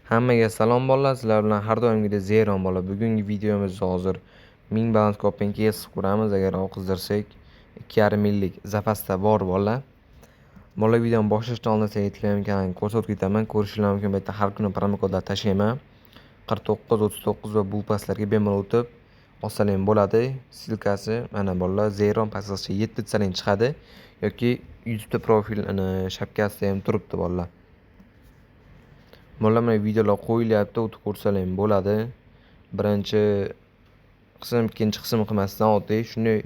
Hammaga salom bolalar, sizlar bilan har doimgidek Zeyron bola. Bugungi videomizda hozir 1000 balans kopenga quramiz. Agar qizdirsak 2,5 millik zapasda bor bolalar. Bola videoni boshlashdan oldin sizga Telegram kanalini ko'rsatib ketaman. Ko'rishingiz mumkin. Bu yerda har kuni promokodlar tashlayman. 49 39 va bu pastlarga bemalol o'tib olsalaring bo'ladi. Silkasi mana bolalar Zeyron pastgacha 7 bitsaling chiqadi yoki YouTube'da profilini shapkasida ham turibdi bolalar. Mana videolar qo'yilyapti, o'tib ko'rsalang bo'ladi. Birinchi qism, ikkinchi qism qilmasdan oddiy shunday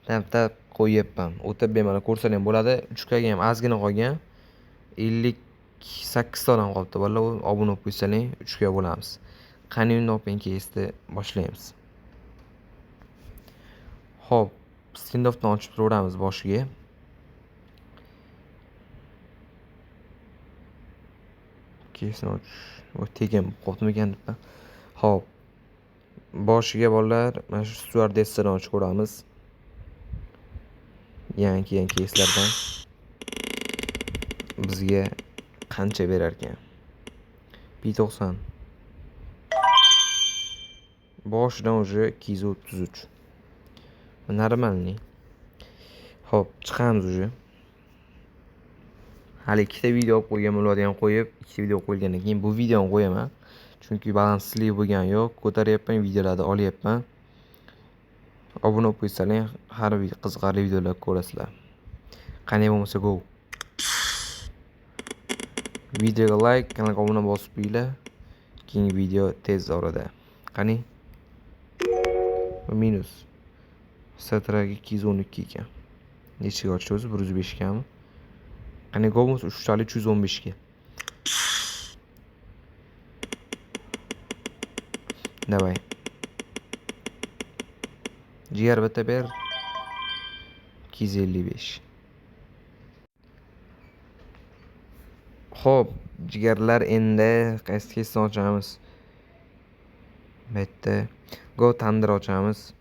tap qo'yyapman. O'tib bemalol ko'rsalang bo'ladi. Uchkaga ham ozgina qolgan. 58 tadan qolibdi bolalar. Obuna bo'lib qo'ysalang 3 ga bo'lamiz. Qani unda OpenKS'ni boshlaymiz. Xo'p, standoffni ochib turaveramiz boshiga. Kesini och. Tegan qopmikan deb. Xo'p. Boshiga bolalar mana shu stewardessadan ochib ko'ramiz. Yangi keslardan bizga qancha berar ekan? P90. Boshidan уже 233. Normalniy. Xo'p, chiqamiz уже. Hali ikkita video olib qo'ygan bo'ladigan qo'yib, ikkita video qo'yilgandan keyin bu videoni qo'yaman. Chunki balansli bo'lgan yo'q, ko'taryapman, videolarni olyapman. Obuna bo'lib qo'ysalar, har bir qiziqarli videolar ko'rasizlar. Qani bo'lmasa go. Videoga like, kanalga obuna bosib qo'yinglar. Keyingi video tez orada. Qani? Minus. Satragi 212 ekan. Nechiga ochdi o'zi? 105 ekanmi? Qani go bo'lsa 3 tali 315 ga. Давай. Jigar bitta ber. 255. Xo'p, jigarlar endi qaysi kesni ochamiz? Bitta go tandir ochamiz.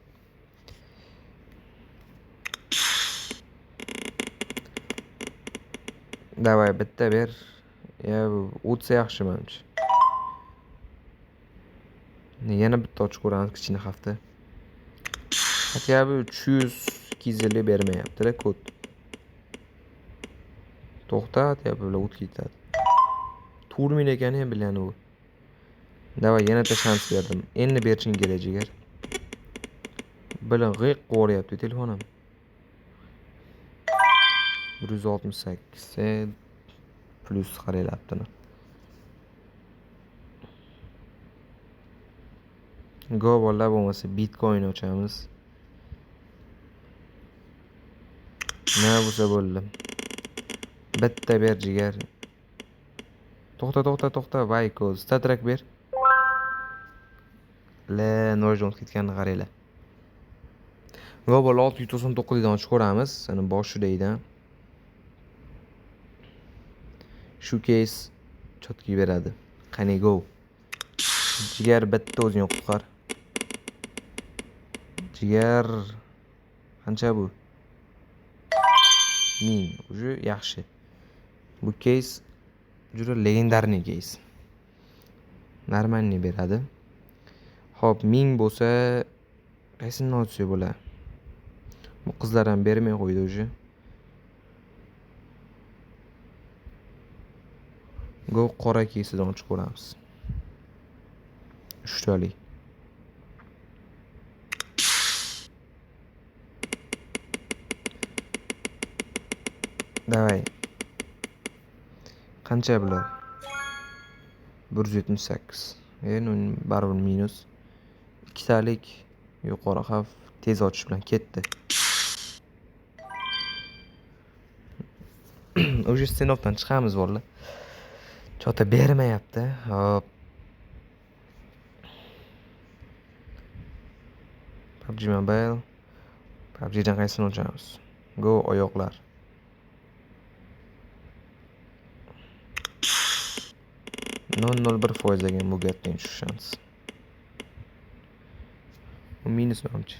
Davay bitta ber. Ya o'tsa yaxshi menimcha. Yana bitta ochib ko'ramiz kichkina hafta. Hatto bu 300 bermayapti-da kod. To'xtat, ya bular o'tib ketadi. Turmin ekani ham bilani u. Davay yana shans berdim. Endi berishing kerak jigar. Bilan g'iq qo'ryapti telefonim. 168 plus qarayaptimi? Go bolalar bo'lmasa Bitcoin ochamiz. Nima bo'lsa bo'ldi. Bitta ber jigar. To'xta, Vayko, statrak ber. Nojjon ketganini qaranglar. Go bola 699 dan ochib ko'ramiz. Ana boshidaydan. Shu case chotki beradi. Qani go. Jigar bitta o'zing qutqar. Jigar qancha bu? 1000. Уже yaxshi. Bu case juda legendarniy case. Normalniy beradi. Xo'p, 1000 bo'lsa qaysini ochsa bo'lar? Bu qizlar ham bermay qo'ydi уже. Go qora casedan ochib ko'ramiz. 3 talik. Davay. Qancha bular? 178. Baribir minus. 2 talik yuqori xavf tez ochish bilan ketdi. Уже stenoffdan chiqamiz bolalar. Chota bermayapti. Hop. PUBG Mobile. PUBGdan qaysini ochamiz? Go oyoqlar. %0.01 degan bu gapning tushish shans. Bu minus menimcha.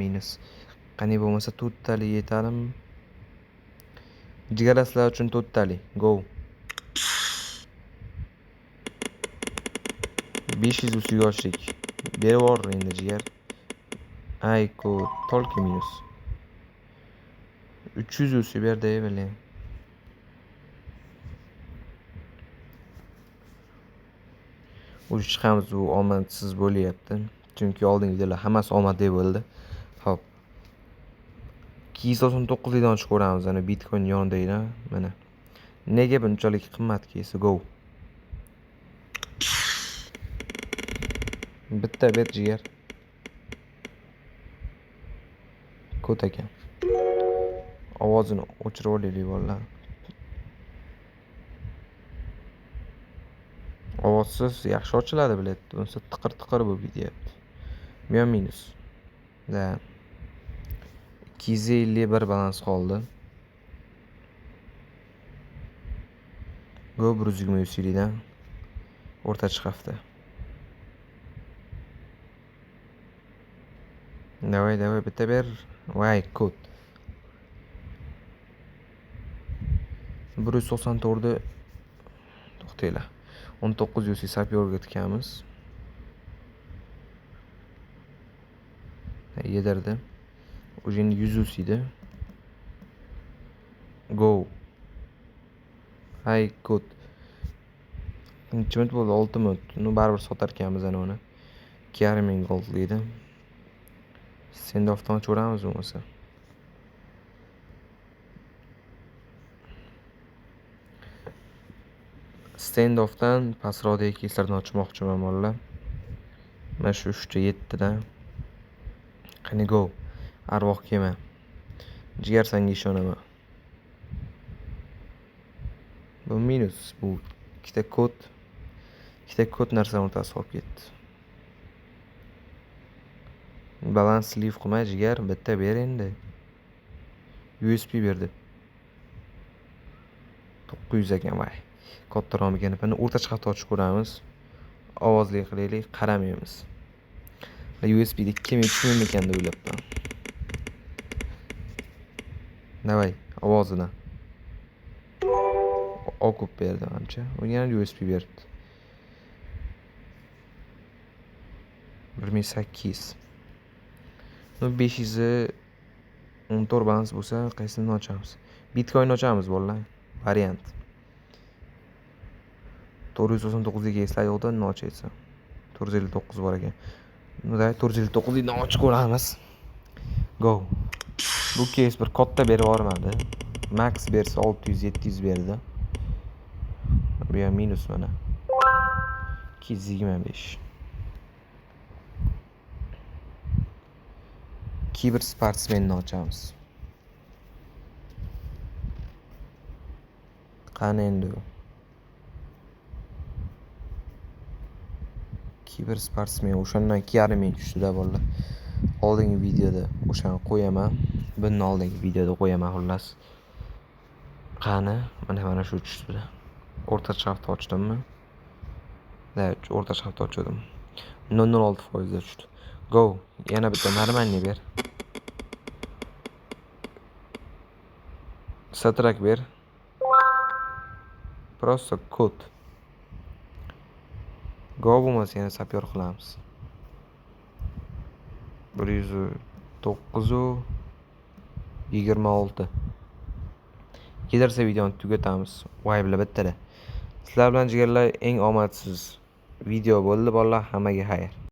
Minus. Qani bo'lmasa to'rttali yetadimi? Jigarlar sizlar uchun to'rttali. Go. 500 ustiga ochdik. Berib yubor endi jigar. Ayko, tolki minus. 300 usti berdi bilan. Uch chiqamiz, bu omadsiz bo'lyapti. Chunki oldingi videolar hammasi omadli bo'ldi. Xo'p. 299 dan ochib ko'ramiz. Ana Bitcoin yonida, mana. Nega bunchalik qimmat kelsa go. Bitta bet jigar. Ko't ekan. Ovozini o'chirib olaylik bolalar. Ovozsiz yaxshi ochiladi bilet. Unisi tiqir bo'lib ketyapti. Bu ham minus. Da. 251 balans qoldi. Go 120 USD'dan o'rtacha hafta. Davay bitta ber. Voy kod. 194 to'xtaylar. 19 USD sapyorga tikamiz. Yedirdi. O'zini 100 USD. Go. Hay kod. Necha minut bo'ldi? 6 minut. Uni baribir sotar ekanmiz ana uni. 2,5 goldlaydi. Send offdan ko'ramiz bo'lmasa. Stand offdan pastroqdagi keyslarni ochmoqchiman bolalar. Mana shu 3 dan. Qani go. Arvoh kema. Jigar senga ishonaman. Bu minus, bu ikkita kod narsani o'rtasiga olib ketdi. Balans leave qilmay jigar bitta ber endi. USP berdi. 900 ekan voy. Kattaroq ekan. Buni o'rtacha hafta ochib ko'ramiz. Ovozli qilaylik, qaramaymiz. USP da 2000 ekan deb o'ylabman. Davay, ovozidan. O'qib berdi ancha. U yana USP berdi. 1800. No 514 balans bo'lsa, qaysini ochamiz? Bitcoin ochamiz bolalar. Variant. 499 ga eslar yo'qda nima ochaysan? 459 bor ekan. Bunda 459 dan ochib ko'ramiz. Go. Bu case bir katta berib yubormadi. Max bersa 600-700 berdi. Bu ham minus mana. 225. Kiber sportsmenni ochamiz. Qani endi? Kiber sportsmen o'shandan 2,5 tushdi-da bolalar. Oldingi videoda o'shani qo'yaman. Bundan oldingi videoda qo'yaman xullas. Qani? Mana shu tushdi. O'rtacha hafta ochdimmi? Da, o'rtacha hafta ochdim. 0.06% da tushdi. Go. Yana bitta normalniy ber. Satrak ber. Просто kod. Go bo'lmasa yana sapyor qilamiz. 109.26. Kelarsa videoni tugatamiz. Voy bilan bittada. Sizlar bilan jigarlar eng omadsiz video bo'ldi bolalar. Hammaga xayr.